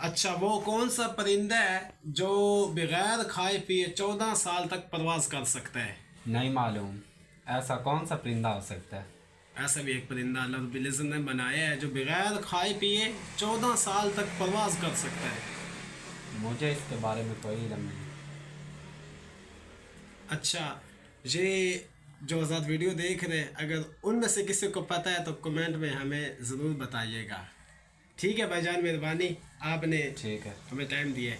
اچھا، وہ کون سا پرندہ ہے جو بغیر کھائے پیے 14 سال تک پرواز کر سکتا ہے؟ نہیں معلوم، ایسا کون سا پرندہ ہو سکتا ہے؟ ایسا بھی ایک پرندہ اللہ رب العزت نے بنایا ہے جو بغیر کھائے پیے 14 سال تک پرواز کر سکتا ہے۔ مجھے اس کے بارے میں کوئی علم نہیں۔ اچھا، یہ جو آزاد ویڈیو دیکھ رہے ہیں، اگر ان میں سے کسی کو پتہ ہے تو کمنٹ میں ہمیں ضرور بتائیے گا۔ ٹھیک ہے بھائی جان، مہربانی، آپ نے ٹھیک ہے، ہمیں ٹائم دیا ہے۔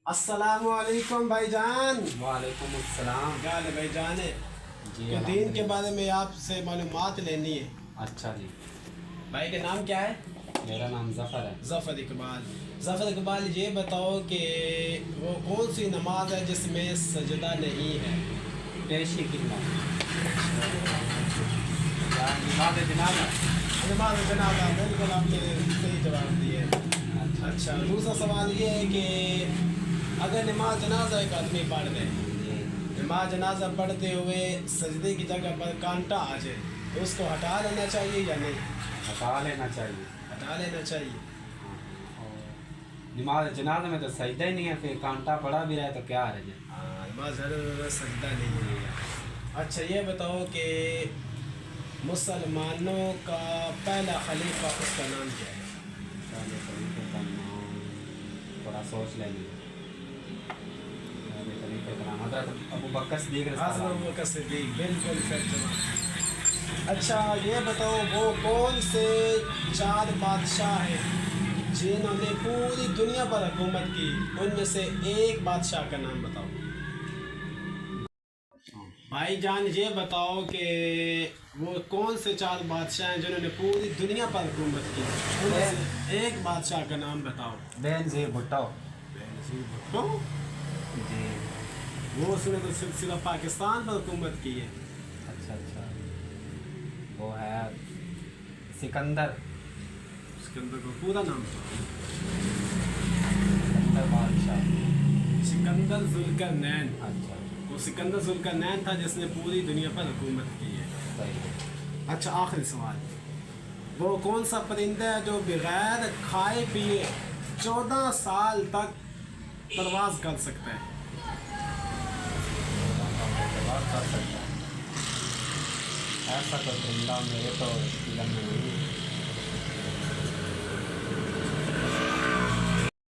السلام علیکم بھائی جان۔ وعلیکم السلام۔ کیا حال ہے بھائی جان؟ جی تو دین کے بارے میں آپ سے معلومات لینی ہے۔ اچھا جی، بھائی کا نام کیا ہے؟ میرا نام ظفر ہے۔ ظفر اقبال۔ ظفر اقبال، یہ بتاؤ کہ وہ کون سی نماز ہے جس میں سجدہ نہیں ہے؟ پیشی کی نماز جنازہ۔ نماز جنازہ، بالکل آپ نے صحیح جواب دیے۔ اچھا، دوسرا سوال یہ ہے کہ اگر نماز جنازہ ایک آدمی پڑھ دے، نماز جنازہ پڑھتے ہوئے سجدے کی جگہ پر کانٹا آ جائے تو اس کو ہٹا لینا چاہیے یا نہیں؟ ہٹا لینا چاہیے۔ ہٹا لینا چاہیے۔ نماز جنازہ میں تو سجدہ ہی نہیں ہے، پھر کانٹا پڑا بھی رہے تو کیا حرج ہے؟ نماز میں سجدہ نہیں ہے۔ اچھا، یہ بتاؤ کہ مسلمانوں کا پہلا خلیفہ اس کا نام کیا ہے؟ پہلے خلیفے کا نام تھوڑا سوچ لیں گے۔ پہلے خلیفے کا نام حضرت ابو بکر صدیق رضی اللہ حضرت عنہ۔ ابو بکر صدیق، بالکل صحیح جواب۔ اچھا، یہ بتاؤ وہ کون سے 4 بادشاہ ہیں جنہوں نے پوری دنیا پر حکومت کی؟ ان میں سے ایک بادشاہ کا نام بتاؤ۔ بھائی جان، یہ بتاؤ کہ وہ کون سے 4 بادشاہ ہیں جنہوں نے پوری دنیا پر حکومت کی؟ ان میں سے ایک بادشاہ کا نام بتاؤ۔ بینظیر بھٹو۔ تو جی، وہ اس نے تو صرف پاکستان پر حکومت کی ہے۔ اچھا اچھا، وہ ہے سکندر۔ اس کے اندر کو پورا نام بتاؤ۔ سکندر بادشاہ۔ سکندر ذوالقرنین۔ اچھا، وہ سکندر ذوالقرنین تھا جس نے پوری دنیا پر حکومت کی ہے۔ صحیح ہے۔ اچھا، آخری سوال، وہ کون سا پرندہ ہے جو بغیر کھائے پیے 14 سال تک پرواز کر سکتا ہے؟ کر سکتا ہے ایسا تو پرندہ میرے تو علم میں نہیں ہے۔